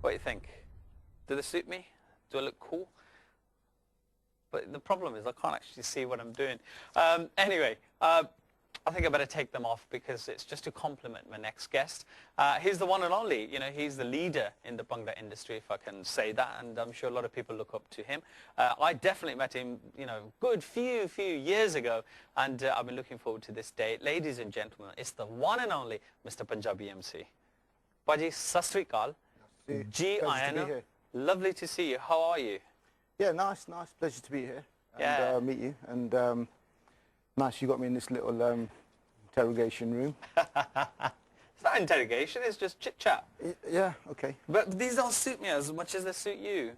What do you think? Do they suit me? Do I look cool? But the problem is I can't actually see what I'm doing. Anyway, I think I better take them off because it's just to compliment my next guest. He's the one and only, you know, he's the leader in the Bhangra industry, if I can say that, and I'm sure a lot of people look up to him. I definitely met him, you know, good few years ago, and I've been looking forward to this day. Ladies and gentlemen, it's the one and only Mr. Panjabi MC. Paji, sat sri akal. Ji ayana. Lovely to see you. How are you? Yeah, nice pleasure to be here and meet you. And nice you got me in this little interrogation room. It's not interrogation, it's just chit-chat. Yeah, okay. But these don't suit me as much as they suit you.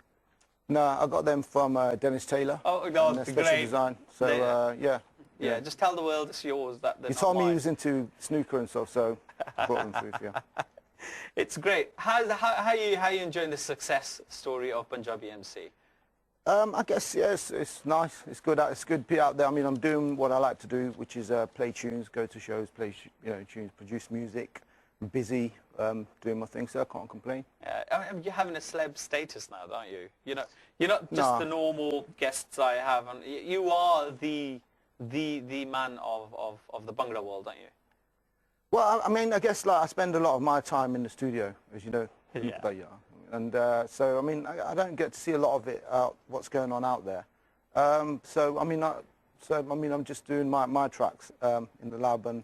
No, I got them from Dennis Taylor. Oh, no, special great. Design. So, Yeah, just tell the world it's yours. You told me he was into snooker and stuff, so I brought them through for you. It's great. How are you enjoying the success story of Panjabi MC? I guess, yes, it's nice. It's good to be out there. I mean, I'm doing what I like to do, which is play tunes, go to shows, play tunes, produce music. I'm busy doing my thing, so I can't complain. I mean, you're having a celeb status now, aren't you? You're not just the normal guests I have, and you are the man of the Bhangra world, aren't you? Well, I mean, I guess like I spend a lot of my time in the studio, as you know. Yeah. And so, I mean, I don't get to see a lot of it, what's going on out there. So, I mean, I'm just doing my tracks in the lab, and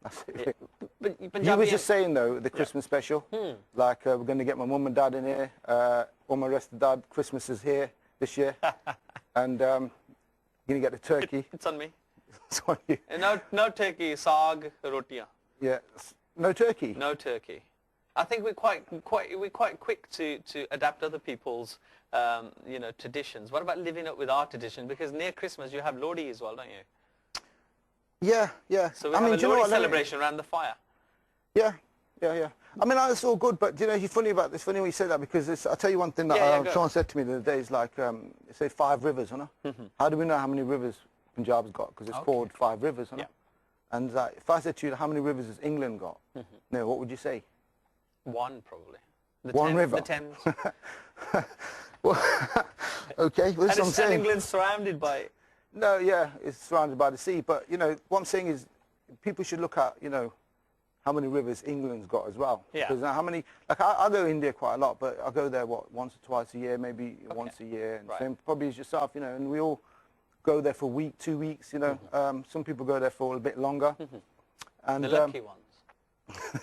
that's it. But you were just saying, though, the Christmas special, like we're going to get my mum and dad in here, all my rest of dad, Christmas is here this year, and you're going to get the turkey. It's on me. It's on you. No turkey, saag, rotiya. Yeah, no turkey? No turkey. I think we're quite quick to adapt other people's traditions. What about living up with our tradition? Because near Christmas you have Lodi as well, don't you? Yeah. So we have a Lodi celebration around the fire. Yeah. I mean, it's all good, but you know, it's funny when you say that, because I'll tell you one thing that Sean said to me the other day. Is like, say 5 rivers, you know? How do we know how many rivers Punjab's got? Because it's called 5 rivers, you know? And if I said to you, how many rivers has England got? No, what would you say? 1 probably. One river. The Thames. Well, okay, well, that's what I'm saying. And England's surrounded by. No, yeah, it's surrounded by the sea. But you know, what I'm saying is, people should look at how many rivers England's got as well. Yeah. Because how many? Like I go India quite a lot, but I go there once or twice a year, maybe once a year. And same probably as yourself, and we all go there for a week, 2 weeks. Some people go there for a bit longer. And the lucky ones.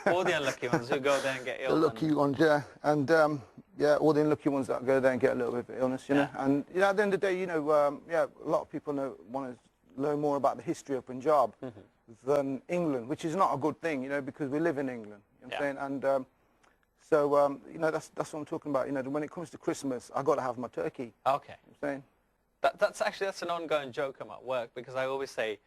All the unlucky ones who go there and get ill. The lucky ones, yeah. And all the unlucky ones that go there and get a little bit of illness, you know. And at the end of the day, a lot of people want to learn more about the history of Punjab than England, which is not a good thing, because we live in England. You know what I'm saying? And so that's what I'm talking about. When it comes to Christmas, I got to have my turkey. Okay. You know what I'm saying? That's an ongoing joke at work, because I always say,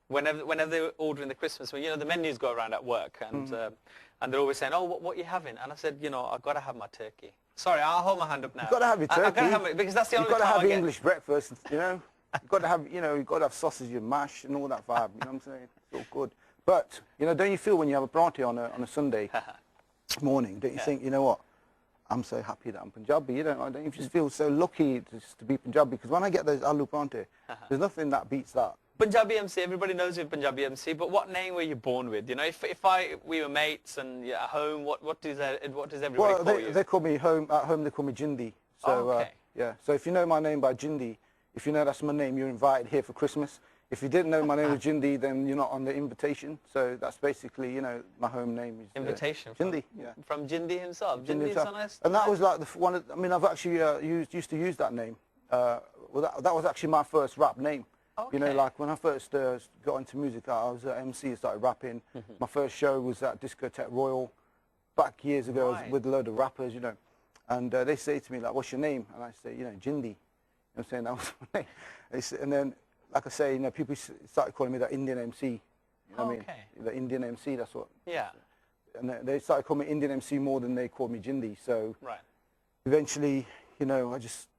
whenever they're ordering the Christmas, the menus go around at work, and they're always saying, "Oh, what are you having?" And I said, I've got to have my turkey. Sorry, I'll hold my hand up now. You've got to have your turkey. I've got to have it, because that's the only time I get. You've got to have English breakfast, You've got to have, you've got to have sausage and mash and all that vibe. You know what I'm saying? It's all good. But don't you feel when you have a party on a Sunday morning? Don't you think, you know what? I'm so happy that I'm Punjabi. Don't you just feel so lucky to be Punjabi? Because when I get those aloo parante, there's nothing that beats that. Panjabi MC, everybody knows you Panjabi MC, but what name were you born with? If we were mates and at home, what does everybody call you? They call me at home they call me Jindi. So so if you know my name by Jindi, if you know that's my name, you're invited here for Christmas. If you didn't know my name was Jindi, then you're not on the invitation. So that's basically, my home name is invitation. Jindi, From Jindi himself. Jindi is a nice. And that was like one. I mean, I've actually used to use that name. That was actually my first rap name. Okay. Like when I first got into music, I was an MC and started rapping. My first show was at Discotheque Royal back years ago with a load of rappers, And they say to me, like, what's your name? And I say, Jindi. I'm saying that was my name. And then, like I say, people started calling me the Indian MC. You know what I mean? The Indian MC, that's what. Yeah. And they started calling me Indian MC more than they called me Jindi. So eventually, I just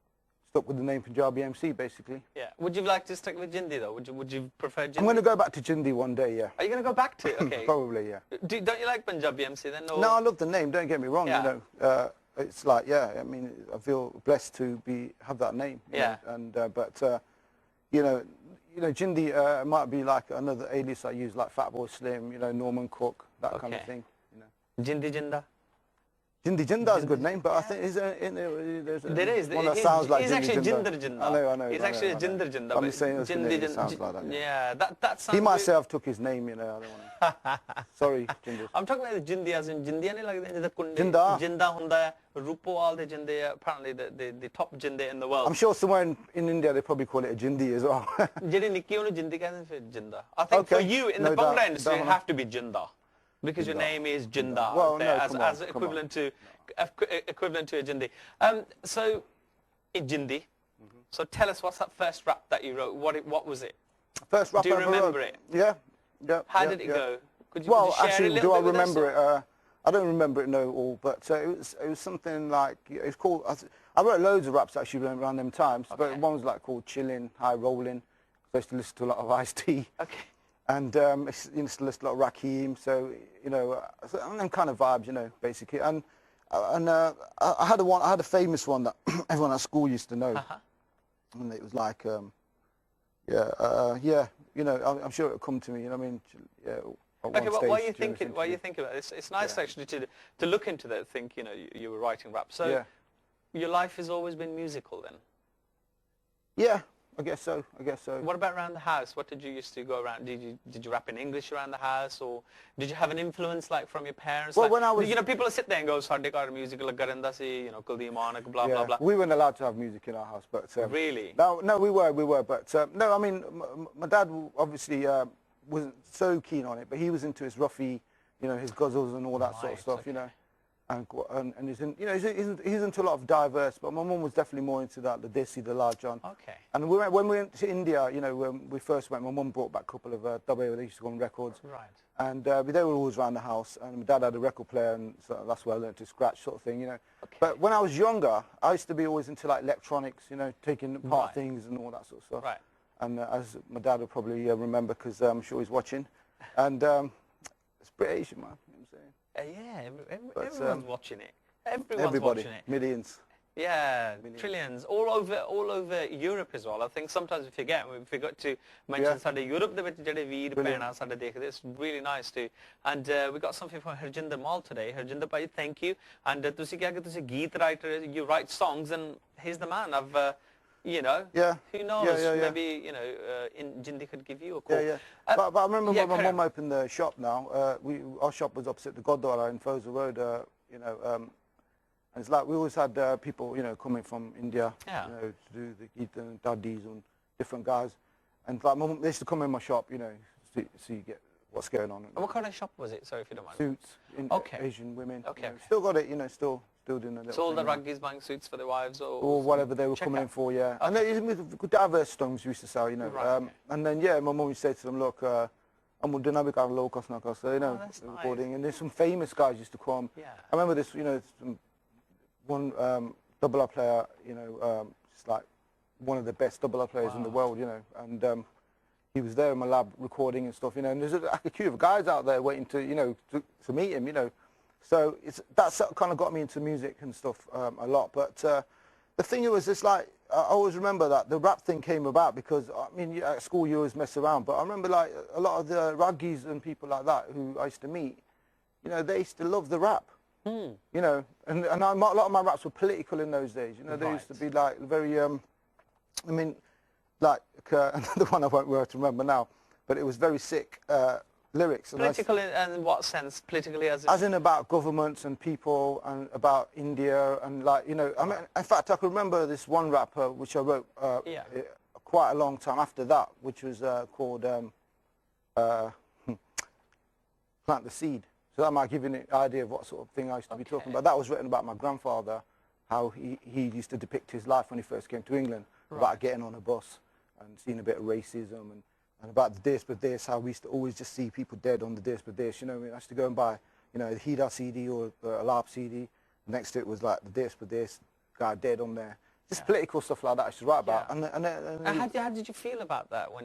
stuck with the name Panjabi MC, basically. Yeah. Would you like to stick with Jindi, though? Would you prefer Jindi? I'm going to go back to Jindi one day, yeah. Are you going to go back to it? Okay. Probably, yeah. Don't you like Panjabi MC then? Or? No, I love the name, don't get me wrong, it's like, yeah, I mean, I feel blessed to have that name. You Yeah. know, and but you know, Jindi might be like another alias I use, like Fatboy Slim, you know, Norman Cook, that kind of Okay. thing. You know. Jindi Jinda. Jindi Jinda is a good Jindi- name, but I yeah. think there's There is. one that He's- sounds like he's Jindi actually Jinda. Jinder Jinda. I know. He's I actually know, a I know. Jinder Jinda. I'm but just saying Jindi it sounds like that. Yeah, that sounds. He might weird. say I've took his name, you know. I don't want to. Sorry, Jinder. I'm talking about the Jindi as in Jindiya nahi lagde the kundi. Jinda. Jinda hunda hai. Rupawal the Jinde, apparently the top Jinde in the world. I'm sure somewhere in India they probably call it a Jindi as well. Jede nikki onu Jindi kehte hain Jinda. I think for Okay. you in No the doubt. Bhangra industry you Don't have to be Jinda. Because your Jinda. name is Jinda Well, there, no, come as on. equivalent to a Jindi. So in Jindi, so tell us, what's that first rap that you wrote? What was it? First rap Do you I ever remember wrote. it? Yeah. How yeah, did it yeah. go? Could you Well, share actually, a little do I bit with us, remember or- it? I don't remember it, no, all, but it was something like, it's called, I wrote loads of raps actually around them times, but Okay. one was like called Chillin', High Rollin', so I used to listen to a lot of Ice-T, Okay. and used to listen to a lot of Rakim, so, you know, and them kind of vibes, you know, basically, and I had a famous one that everyone at school used to know, Uh-huh. and it was like, yeah, you know, I'm sure it'll come to me, you know what I mean, yeah. Okay, well, while you think about it, it's nice actually to look into that. Think, you know, you were writing rap. So Yeah. your life has always been musical then. Yeah, I guess so. What about around the house? What did you used to go around? Did you rap in English around the house, or did you have an influence like from your parents? Well, like, when I was- you know, people sit there and go, "ਸਾਡੇ ਘਰ music ਲੱਗਾ ਰਹਿੰਦਾ ਸੀ," you know, Kuldeep Manak, blah blah blah. We weren't allowed to have music in our house, but Really? No, we were, but no, I mean, my dad obviously wasn't so keen on it, but he was into his Ruffy, you know, his guzzles and all that sort of Right, stuff, you okay. know, and he's in, you know, he's into a lot of diverse, but my mum was definitely more into that, the Desi, the Large John. Okay. And when we went to India, you know, when we first went, my mum brought back a couple of they used to go on records. Right. And they were always around the house, and my dad had a record player, and so that's where I learned to scratch, sort of thing, you know. Okay. But when I was younger, I used to be always into like electronics, you know, taking apart Right. things and all that sort of stuff. Right. And as my dad will probably remember, because I'm sure he's watching, and it's British, man. You know what I'm saying? Yeah, But, everyone's watching it. Everyone's Everybody, watching it. millions. Yeah, Millions. trillions, all over Europe as well. I think sometimes we forgot to mention Yeah. ਸਾਡੇ Europe ਦੇ ਵਿੱਚ ਜਿਹੜੇ ਵੀਰ Brilliant. ਭੈਣਾਂ ਸਾਡੇ ਦੇਖਦੇ, it's really nice too. And we got something from Harjinder Mal today. Harjinder bhai, thank you. And ਤੁਸੀਂ ਕਿਹਾ ਕਿ ਤੁਸੀਂ ਗੀਤ writer, you write songs, and he's the man. You know, Yeah. who knows, Yeah. maybe, you know, Jindi could give you a call. Yeah. But I remember yeah, when my carry mum on. opened the shop now, our shop was opposite the Godwara in Fosa Road, you know, and it's like we always had people, you know, coming from India, Yeah. you know, to do the Geetan, Daddies and different guys. And like my mum, they used to come in my shop, you know, see get what's going on. And what kind of shop was it? Sorry if you don't mind. Suits, Okay. Asian women. Okay, you know, okay. Still got it, you know, still doing a little So all the thing, you know. ruggies buying suits for their wives, Or whatever they were Check coming in out. for, yeah. And they with diverse stones we used to sell, you know. Right, okay. And then, yeah, my mum would say to them, look, I'm going to low cost, no cost, so, you know, that's nice. recording. And there's some famous guys used to come. Yeah. I remember this, you know, one double R player, you know, just like one of the best double R players in the world, you know. And he was there in my lab recording and stuff, you know. And there's a queue of guys out there waiting to, you know, to meet him, you know. So that's kind of got me into music and stuff a lot. But the thing was, it's like, I always remember that the rap thing came about because, I mean, at school you always mess around, but I remember like a lot of the ruggies and people like that who I used to meet, you know, they used to love the rap. You know, and a lot of my raps were political in those days. You know, they used to be like very, I mean, like another one I won't be able to remember now, but it was very sick lyrics. And Political in what sense? Politically as in about governments and people and about India and like, you know, I mean, in fact, I can remember this one rapper which I wrote quite a long time after that, which was called Plant the Seed. So that might give you an idea of what sort of thing I used to be talking about. That was written about my grandfather, how he used to depict his life when he first came to England, about getting on a bus and seeing a bit of racism and about the Desh but Desh, how we used to always just see people dead on the Desh but Desh. You know, I used to go and buy, you know, the Hida CD or a LARP CD. Next to it was like the Desh but Desh, guy dead on there. just political stuff like that I used to write about. Yeah. And How did you feel about that when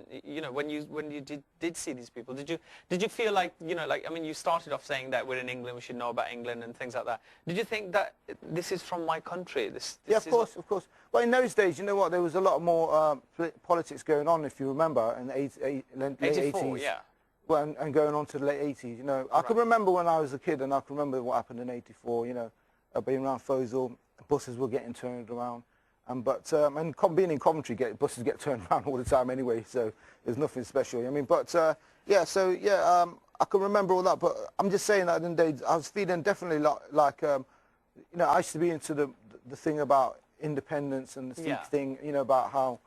when you did see these people? Did you feel like like, I mean, you started off saying that we're in England, we should know about England and things like that. Did you think that this is from my country? This yeah, of course. Well, in those days, you know what, there was a lot more politics going on, if you remember, in the late 80s. Yeah. Well, and going on to the late 80s, you know. I can remember when I was a kid, and I can remember what happened in 84, you know, being around Fossil, buses were getting turned around. And being in Coventry, buses get turned around all the time anyway, so there's nothing special. I mean, I can remember all that, but I'm just saying that in the day, I was feeling definitely like you know, I used to be into the thing about independence and the Sikh thing, you know, about how,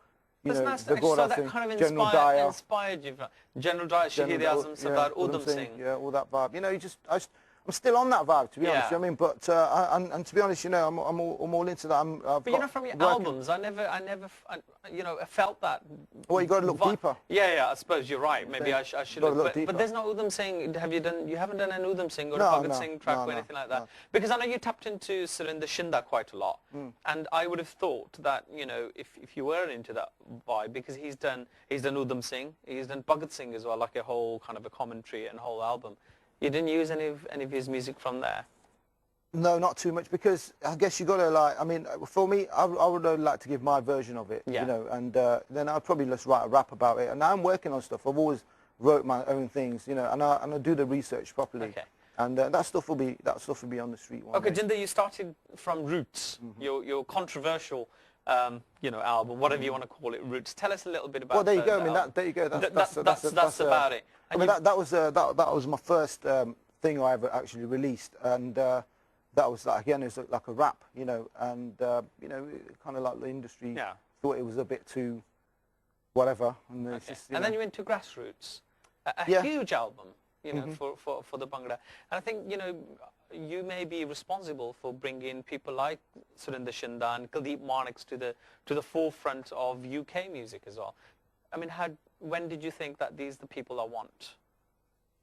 you know, nice. the So Gordha that thing, kind of General Dyer. Inspired you. General Dyer, Shahid Azam, Sardar Udham Singh. Yeah, all that vibe. You know, I'm still on that vibe, to be honest. You know what I mean, but and to be honest, you know, I'm all into that. But you know, from your albums, I never, you know, I felt that. Well, you got to look deeper. Yeah, I suppose you're right. Maybe I should look. But there's no Udham Singh. You haven't done an Udham Singh or a Bhagat Singh track or anything like that? Because I know you tapped into Surinder Shinda quite a lot, and I would have thought that, you know, if you were into that vibe, because he's done Udham Singh, he's done Bhagat Singh as well, like a whole kind of a commentary and whole album. You didn't use any of his music from there? No, not too much, because I guess you got to, like, I mean, for me, I would like to give my version of it, you know, and then I'd probably just write a rap about it. And now I'm working on stuff. I've always wrote my own things, you know, and I do the research properly. Okay. And that stuff will be on the street one day. Jinder, you started from Roots, your controversial, you know, album, whatever you want to call it, Roots. Tell us a little bit about. Well, there you go. I mean, there you go. That's about it. I mean, that was my first thing I ever actually released, and that was like, again, it was like a rap, you know, and you know, kind of like the industry thought it was a bit too whatever, and it's just, and then you went to Grassroots, a huge album, you know, for the Bhangra, and I think, you know, you may be responsible for bringing people like Surinder Shinda and Kuldeep Manik to the forefront of UK music as well. I mean, when did you think that these are the people I want?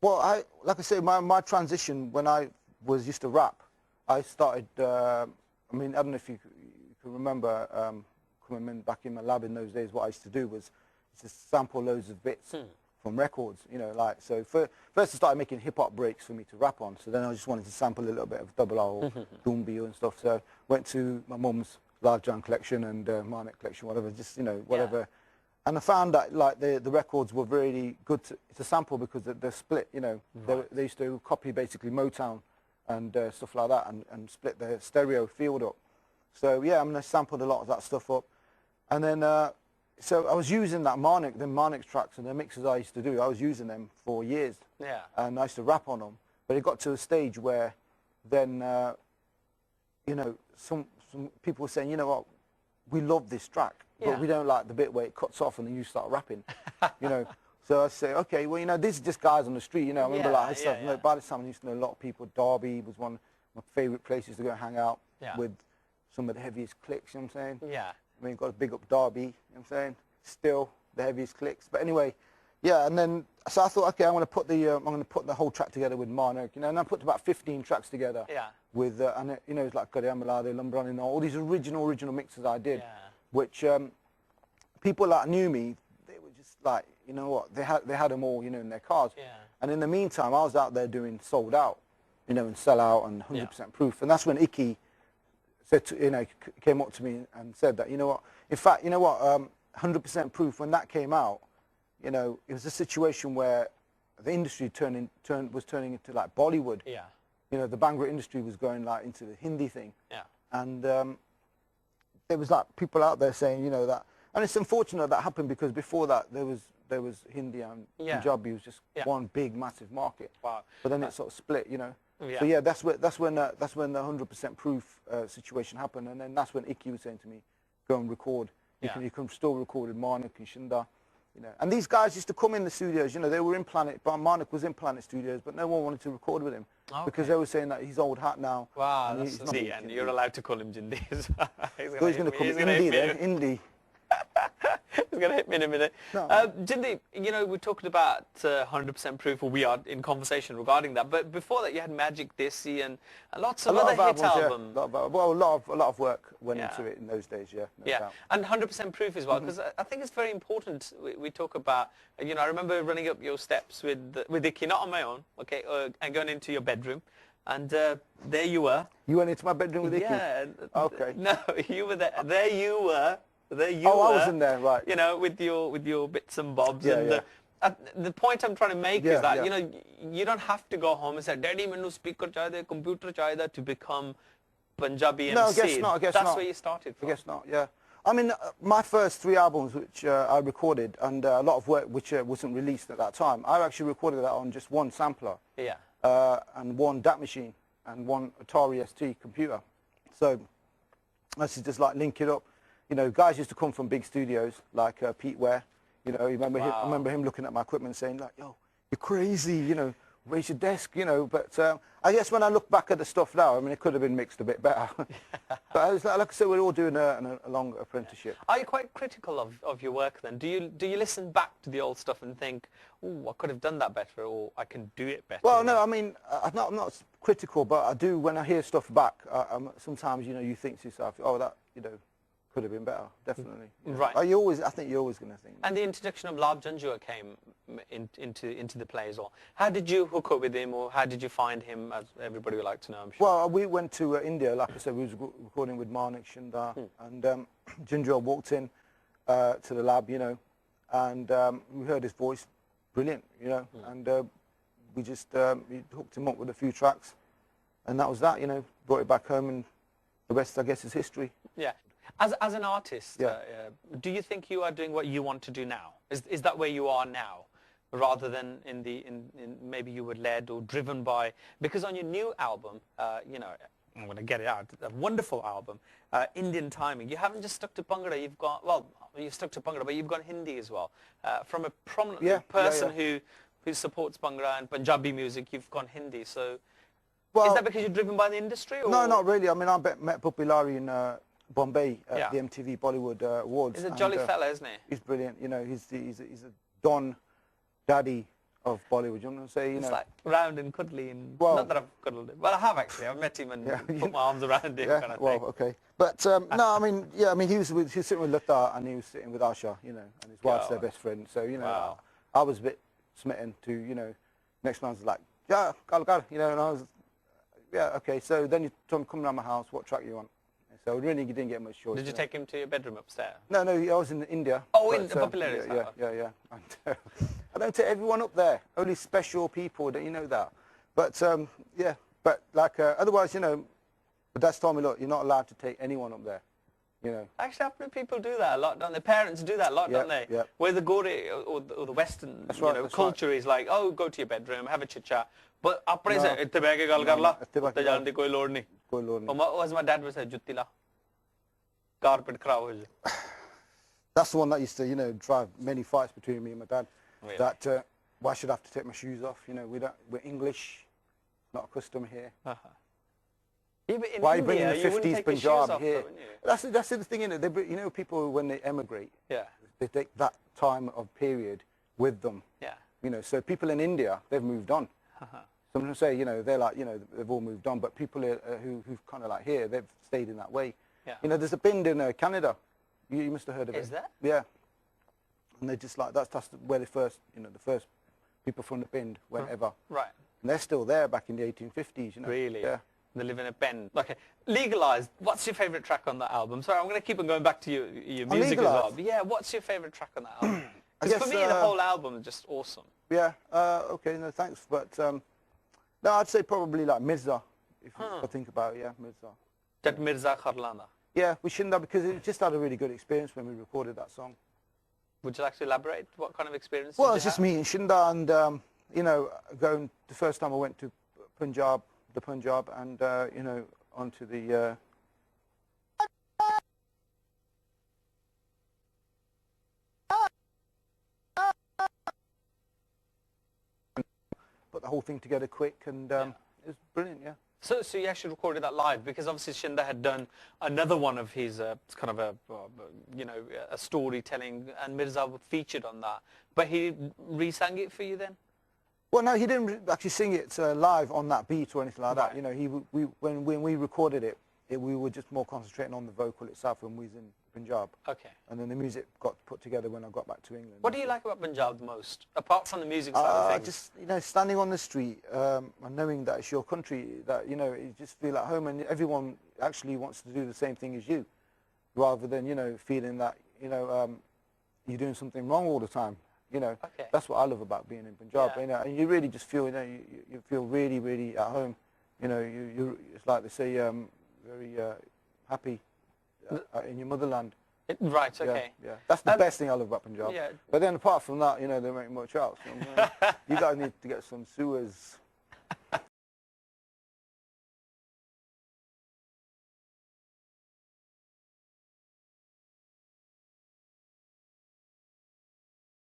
Well, like I say, my transition, when I used to rap, I started, I mean, I don't know if you can remember coming back in my lab in those days, what I used to do was just sample loads of bits from records, you know, like, so first I started making hip-hop breaks for me to rap on, so then I just wanted to sample a little bit of Double R, Doombie and stuff, so went to my mum's Large John collection and Manik collection, whatever, just, you know, whatever. And I found that, like, the records were really good to sample, because they're split, you know. They used to copy basically Motown and stuff like that, and split the stereo field up. So yeah, I mean, I sampled a lot of that stuff up. And then, so I was using the Manik tracks and the mixes I used to do, I was using them for years. Yeah. And I used to rap on them. But it got to a stage where then, you know, some people were saying, you know what, we love this track, but we don't like the bit where it cuts off and then you start rapping, you know. So I say, okay, well, you know, these are just guys on the street, you know. I remember, like, you know, by the time I used to know a lot of people. Derby was one of my favourite places to go hang out with some of the heaviest clicks, you know what I'm saying? Yeah. I mean, got to big up Derby, you know what I'm saying? Still the heaviest clicks. But anyway, yeah, and then, so I thought, okay, I'm going to put the whole track together with Manik, you know, and I put about 15 tracks together. Yeah. With, and it, you know, it's like Kade Amalade, Lumbrani, all these original mixes I did, which people that knew me, they were just like, you know what, they had them all, you know, in their cars. Yeah. And in the meantime, I was out there doing Sold Out, you know, and Sell Out and 100% Proof. And that's when Icky said, you know, came up to me and said that, you know what, in fact, you know what, 100% Proof, when that came out, you know, it was a situation where the industry was turning into like Bollywood. Yeah. You know, the Bhangra industry was going like into the Hindi thing. Yeah. And there was like people out there saying, you know, that, and it's unfortunate that happened, because before that there was Hindi and Punjabi was just one big massive market. Wow. But then it sort of split, you know. Yeah. So yeah, that's when the 100% Proof situation happened, and then that's when Icky was saying to me, go and record. You can still record with Manik and Shinda. You know, and these guys used to come in the studios, you know, they were in Planet, but Manik was in Planet Studios, but no one wanted to record with him, because they were saying that he's old hat now. Wow, and, and you're allowed to call him Jindi. He's going to call him Indie then, Indie. It's going to hit me in a minute. No. Jindi, you know, we talked about 100% proof, or we are in conversation regarding that. But before that, you had Magic Desi and lots of other hit albums. Yeah. A lot of work went Yeah. into it in those days. Yeah. No Yeah, doubt. and 100% proof as well, because I think it's very important. We talk about, you know, I remember running up your steps with Icky, not on my own, okay, and going into your bedroom, and there you were. You went into my bedroom with Icky? Yeah. Okay. No, you were there. There you were. There you Oh, were. I was in there, right. You know, with your bits and bobs. Yeah, and yeah. the point I'm trying to make is Yeah, that, yeah. you know, you don't have to go home and say, Daddy, mainu speaker chahiye, computer chahiye to become Panjabi MC. No, I guess not. I guess That's not. where you started I from. guess not. Yeah. I mean, my first 3 albums, which I recorded, and a lot of work which wasn't released at that time, I actually recorded that on just one sampler. Yeah. And one DAT machine and one Atari ST computer. So I used to just like link it up. You know, guys used to come from big studios like Pete Ware. You know, I remember him looking at my equipment saying like, "Yo, you're crazy. You know, raise your desk." You know, but I guess when I look back at the stuff now, I mean, it could have been mixed a bit better. But I was, like I said, we're all doing a long apprenticeship. Are you quite critical of your work then? Do you listen back to the old stuff and think, oh, I could have done that better, or I can do it better? Well, no, I mean, I'm not critical, but I do, when I hear stuff back, sometimes, you know, you think to yourself, oh, that, you know, could have been better, definitely. Right. I think you're always going to think. And the introduction of Lab Janjua came into the play as well. How did you hook up with him, or how did you find him, as everybody would like to know, I'm sure? Well, we went to India, like I said, we was recording with Manik Shindar, and Janjua walked in to the lab, you know, and we heard his voice, brilliant, you know, and we just we hooked him up with a few tracks, and that was that, you know, brought it back home, and the rest, I guess, is history. Yeah. As an artist, Yeah. do you think you are doing what you want to do now? Is that where you are now, rather than in maybe you were led or driven by? Because on your new album, you know, I'm going to get it out, a wonderful album, Indian Timing. You haven't just stuck to Bhangra. You've got, well, you've stuck to Bhangra, but you've got Hindi as well. From a prominent person who supports Bhangra and Punjabi music, you've gone Hindi. So, is that because you're driven by the industry? Or? No, not really. I mean, I met Puppy Larry in Bombay at the MTV Bollywood Awards. He's a jolly fella, isn't he? He's brilliant. You know, he's a Don daddy of Bollywood. You know what I'm saying? You It's know, like round and cuddly, and Well, not that I've cuddled him. Well, I have actually. I've met him and put my arms around him, yeah. kind of Well, thing. okay. But no, I mean, yeah. I mean, he was sitting with Lata, and he was sitting with Asha. You know, and his wife's their best friend. So you know, Wow. I was a bit smitten to, you know. Next man's like, yeah, gal, you know, and I was, yeah, okay. So then you told him, come around my house. What track you want? So really, you didn't get much choice. Did you take him to your bedroom upstairs? No, I was in India. Oh, but, in Puppy Larry's yeah, house. yeah. And, I don't take everyone up there. Only special people. Don't you know that? But yeah. But like otherwise, you know, but that's told me, look, you're not allowed to take anyone up there. You know. Actually, I think people do that a lot, don't they? Parents do that a lot, don't they? Yeah. Where the Gore or the Western culture is like, oh, go to your bedroom, have a chit chat. But apne se itte beh ke gal kar la, utte jaan di koi lod nahi. Koi lod nahi. Or as my dad would say, jutti la, carpet kharab ho jaye. That's the one that used to, you know, drive many fights between me and my dad. Really? That why should I have to take my shoes off? You know, we're English, not a custom here. Yeah, but in Why are you India, bringing the you wouldn't 50s take your shoes Punjab off, here? though, wouldn't you? That's the thing, you know. You know, people when they emigrate, Yeah. they take that time of period with them. Yeah. You know, so people in India, they've moved on. Some of them say, you know, they're like, you know, they've all moved on, but people who've kind of like here, they've stayed in that way. Yeah. You know, there's a bend in Canada. You must have heard of it. Is there? Yeah. And they're just like, that's where the first people from the Bind went ever. Right. And they're still there back in the 1850s, you know. Really? Yeah. They live in a pen. Okay. Legalized. What's your favorite track on that album? Sorry, I'm going to keep on going back to your music as well. But yeah, what's your favorite track on that album? Because for me, the whole album is just awesome. Yeah. Okay. No, thanks. But no, I'd say probably like Mirza, if I think about it. Yeah, Mirza. That Mirza Kharlana. Yeah, we shouldn't have, because it just had a really good experience when we recorded that song. Would you like to elaborate? What kind of experience Well, did it's you just have? me and Shinda, and you know, going the first time I went to Punjab, and you know, onto the. Put the whole thing together quick, and it was brilliant. Yeah. So you actually recorded that live, because obviously Shinda had done another one of his kind of a a storytelling, and Mirza featured on that. But he re-sang it for you then? Well, no, he didn't actually sing it live on that beat or anything like that. Right. You know, when we recorded it, we were just more concentrating on the vocal itself when we was in Punjab. Okay. And then the music got put together when I got back to England. What do you like about Punjab the most, apart from the music side of things? Just, you know, standing on the street and knowing that it's your country, that, you know, you just feel at home, and everyone actually wants to do the same thing as you, rather than, you know, feeling that, you know, you're doing something wrong all the time. You know, Okay. that's what I love about being in Punjab. Yeah. You know, and you really just feel, you know, you feel really, really at home. You know, it's like they say, very happy in your motherland. Right. Yeah, Okay. yeah. That's the best thing I love about Punjab. Yeah. But then apart from that, you know, there ain't much else. You know, you guys need to get some sewers.